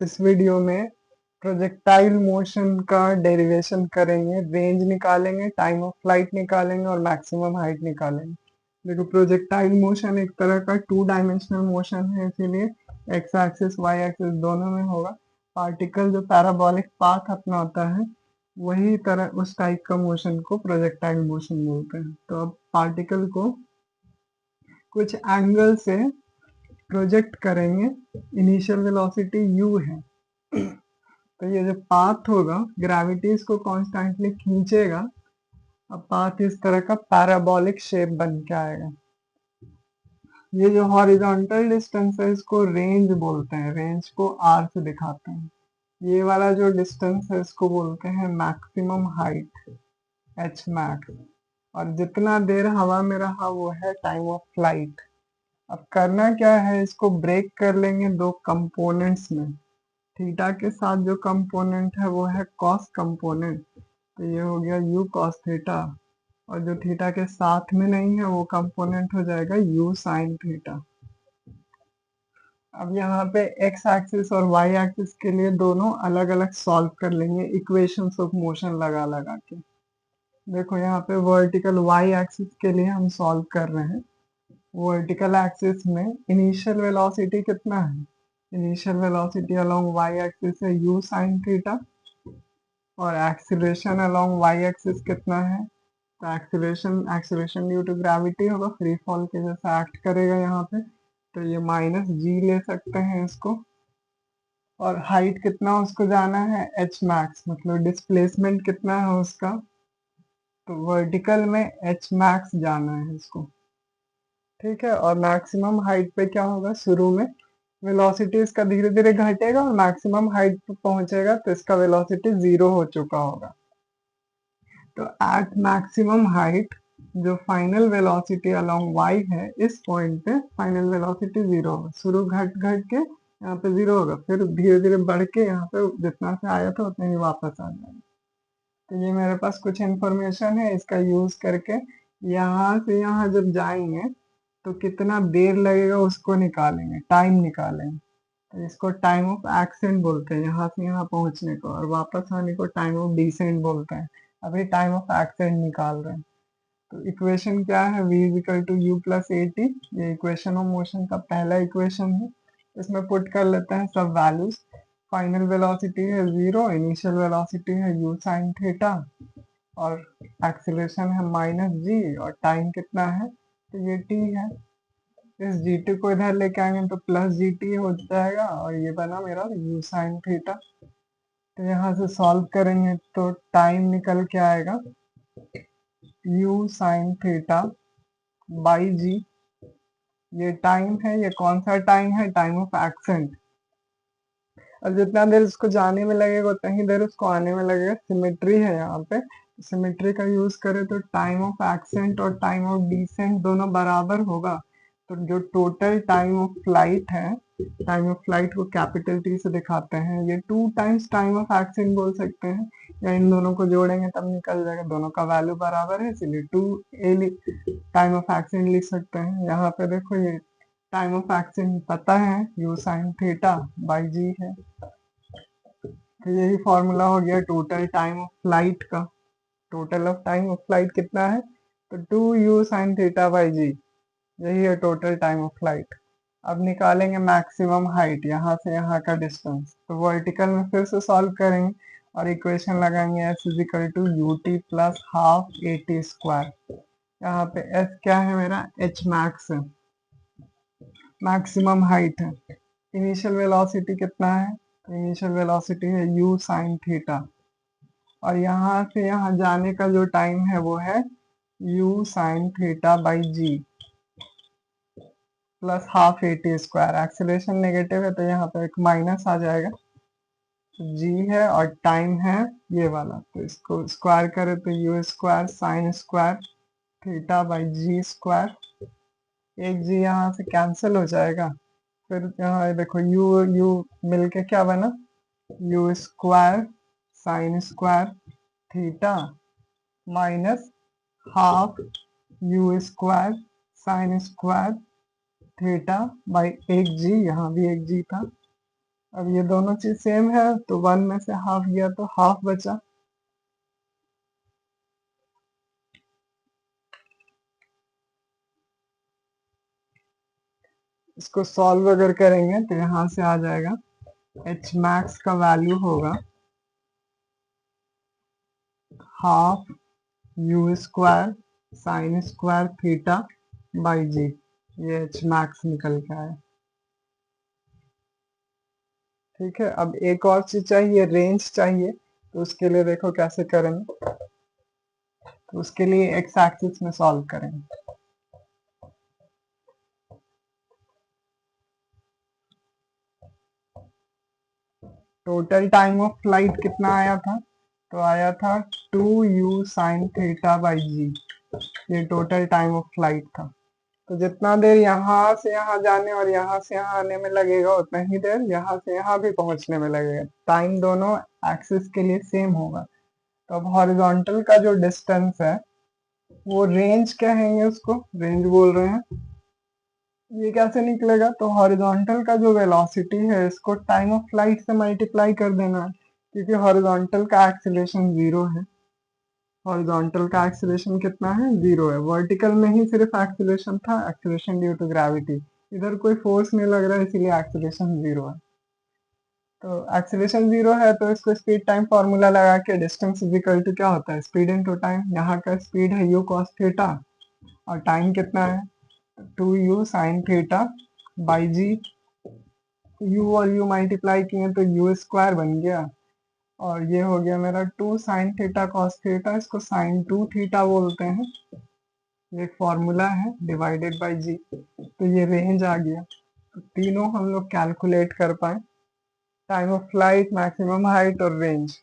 इस वीडियो में projectile motion का डेरिवेशन करेंगे, रेंज निकालेंगे, टाइम ऑफ फ्लाइट निकालेंगे और मैक्सिमम हाइट निकालेंगे। देखो, प्रोजेक्टाइल मोशन एक तरह का 2 डायमेंशनल मोशन है, इसीलिए एक्स एक्सिस वाई एक्सिस दोनों में होगा। पार्टिकल जो पैराबोलिक पाथ अपना होता है, वही तरह उस टाइप का मोशन को प्रोजेक्टाइल मोशन बोलते हैं। तो अब पार्टिकल को कुछ एंगल से प्रोजेक्ट करेंगे। इनिशियल वेलोसिटी u है, तो ये जो पाथ होगा, ग्रेविटी इसको कॉन्स्टेंटली खींचेगा। अब पाथ इस तरह का पैराबोलिक शेप बन के आएगा। ये जो हॉरिजॉन्टल डिस्टेंस है, इसको रेंज बोलते हैं। रेंज को r से दिखाते हैं। ये वाला जो डिस्टेंस है, इसको बोलते हैं मैक्सिमम हाइट, h मैक्स। और जितना देर हवा में रहा, वो है टाइम ऑफ फ्लाइट। अब करना क्या है, इसको ब्रेक कर लेंगे दो कंपोनेंट्स में। थीटा के साथ जो कंपोनेंट है वो है कॉस कंपोनेंट, तो ये हो गया u कॉस थीटा। और जो थीटा के साथ में नहीं है, वो कंपोनेंट हो जाएगा u साइन थीटा। अब यहाँ पे x एक्सिस और y एक्सिस के लिए दोनों अलग अलग सॉल्व कर लेंगे इक्वेशंस ऑफ मोशन लगा लगा के। देखो, यहाँ पे वर्टिकल y एक्सिस के लिए हम सॉल्व कर रहे हैं। वर्टिकल एक्सिस में इनिशियल वेलोसिटी कितना है? Initial velocity along y axis है u साइन थीटा, और एक्सीलरेशन अलोंग y एक्सिस कितना है? तो एक्सीलरेशन ड्यू टू ग्रेविटी होगा, फ्री फॉल के जैसा एक्ट करेगा यहाँ पे। तो ये माइनस जी ले सकते हैं इसको। और हाइट कितना उसको जाना है? h मैक्स, मतलब डिस्प्लेसमेंट कितना है उसका? तो वर्टिकल में h मैक्स जाना है इसको। ठीक है, और मैक्सिमम हाइट पे क्या होगा? शुरू में वेलोसिटी इसका धीरे धीरे घटेगा और मैक्सिमम हाइट पे पहुंचेगा तो इसका वेलोसिटी 0 हो चुका होगा। तो एट मैक्सिमम हाइट जो फाइनल वेलोसिटी अलोंग y है, इस पॉइंट पे फाइनल वेलोसिटी 0 होगा। शुरू घट घट के यहाँ पे 0 होगा, फिर धीरे धीरे बढ़ के यहाँ पे जितना से आया था उतने ही वापस आ जाएगा। तो ये मेरे पास कुछ इन्फॉर्मेशन है, इसका यूज करके यहाँ से यहाँ जब जाएंगे तो कितना देर लगेगा उसको निकालेंगे, टाइम निकालेंगे। तो इसको टाइम ऑफ एक्सेंट बोलते हैं, यहाँ से यहाँ पहुंचने को, और वापस आने को टाइम ऑफ डिसेंट बोलते हैं। अभी टाइम ऑफ एक्सेंट निकाल रहे हैं। तो इक्वेशन क्या है? v equal to u plus a t. ये इक्वेशन ऑफ मोशन का पहला इक्वेशन है। इसमें पुट कर लेते हैं सब वैल्यूज। फाइनल वेलोसिटी है 0, इनिशियल वेलोसिटी है u साइन थीटा, और एक्सीलरेशन है माइनस जी, और टाइम कितना है? तो ये t है। इस gt को इधर लेके आएंगे तो प्लस gt हो जाएगा, और ये बना मेरा u साइन थीटा। तो यहाँ से सॉल्व करेंगे तो टाइम निकल के आएगा u sine theta by g. ये टाइम है, ये कौन सा टाइम है? Time of accent. और जितना देर इसको जाने में लगेगा उतना ही देर उसको आने में लगेगा। सिमेट्री है यहाँ पे, सिमेट्री का यूज करें तो टाइम ऑफ एक्सेंट और टाइम ऑफ डिसेंट दोनों बराबर होगा। तो जो टोटल टाइम ऑफ फ्लाइट है, टाइम ऑफ फ्लाइट को कैपिटल टी से दिखाते हैं। ये 2 टाइम्स टाइम ऑफ एक्सेंट बोल सकते हैं, या इन दोनों को जोड़ेंगे तब निकल जाएगा। दोनों का वैल्यू बराबर है, इसलिए 2a टाइम ऑफ एक्सेंट लिख सकते हैं। यहाँ पे देखो, ये टाइम ऑफ एक्सेंट पता है, u साइन थीटा बाई जी है। तो यही फॉर्मूला हो गया टोटल टाइम ऑफ फ्लाइट का। Total of time of flight कितना है? तो 2u साइन थीटा बाई जी, यही है टोटल टाइम ऑफ फ्लाइट। अब निकालेंगे मैक्सिमम हाइट, यहाँ से यहाँ का डिस्टेंस। तो वर्टिकल में फिर से सॉल्व करेंगे और इक्वेशन लगाएंगे s is equal to u t plus half a t square. यहाँ पे s क्या है मेरा? h मैक्स है, मैक्सिमम हाइट है। इनिशियल वेलोसिटी कितना है? इनिशियल वेलोसिटी है u साइन थीटा, और यहाँ से यहाँ जाने का जो टाइम है वो है u sine theta by g plus half a t square. Acceleration negative है तो यहाँ पे एक माइनस आ जाएगा। तो जी है और टाइम है ये वाला, तो इसको स्क्वायर करें तो you square sine square theta by ji square. एक जी यहाँ से कैंसिल हो जाएगा। फिर यहाँ देखो, यू यू मिलके क्या बना? You square sine square theta minus half u square sine square theta by एक जी, यहाँ भी एक जी था, अब ये दोनों चीज सेम है तो 1 में से हाफ गया तो हाफ बचा। इसको सॉल्व अगर करेंगे तो यहाँ से आ जाएगा एच मैक्स का वैल्यू होगा half u square sine square theta by g. ये एच मैक्स निकल के आया। ठीक है, अब एक और चीज चाहिए, रेंज चाहिए। तो उसके लिए देखो कैसे करेंगे। तो उसके लिए एक्स एक्सिस में सॉल्व करेंगे। टोटल टाइम ऑफ फ्लाइट कितना आया था? तो आया था 2u sign theta by g. ये टोटल टाइम ऑफ फ्लाइट था। तो जितना देर यहाँ से यहाँ जाने और यहाँ से यहाँ आने में लगेगा उतना ही देर यहाँ से यहाँ भी पहुंचने में लगेगा। टाइम दोनों एक्सिस के लिए सेम होगा। तो अब हॉरिजॉन्टल का जो डिस्टेंस है वो रेंज कहेंगे, उसको रेंज बोल रहे हैं। ये कैसे निकलेगा? तो हॉरिजॉन्टल का जो वेलोसिटी है इसको टाइम ऑफ फ्लाइट से मल्टीप्लाई कर देना है, क्योंकि हॉरिजॉन्टल का एक्सीलरेशन 0 है। हॉरिजॉन्टल का एक्सीलरेशन कितना है? 0 है। वर्टिकल में ही सिर्फ एक्सीलरेशन था, एक्सीलरेशन ड्यू टू ग्रेविटी। इधर कोई फोर्स नहीं लग रहा है, इसीलिए एक्सीलरेशन 0 है। तो एक्सीलरेशन 0 है तो इसको स्पीड टाइम फॉर्मूला लगा के डिस्टेंस इज इक्वल टू क्या होता है? Speed into time. यहाँ का स्पीड है u cos थीटा और टाइम कितना है? 2u sin theta by g. u और u मल्टीप्लाई किए तो u स्क्वायर बन गया और ये हो गया मेरा 2 sin थीटा cos थीटा, इसको sin 2 थीटा बोलते हैं। ये फॉर्मूला है डिवाइडेड बाई जी। तो ये रेंज आ गया। तो तीनों हम लोग कैलकुलेट कर पाए, time of flight, maximum height और रेंज।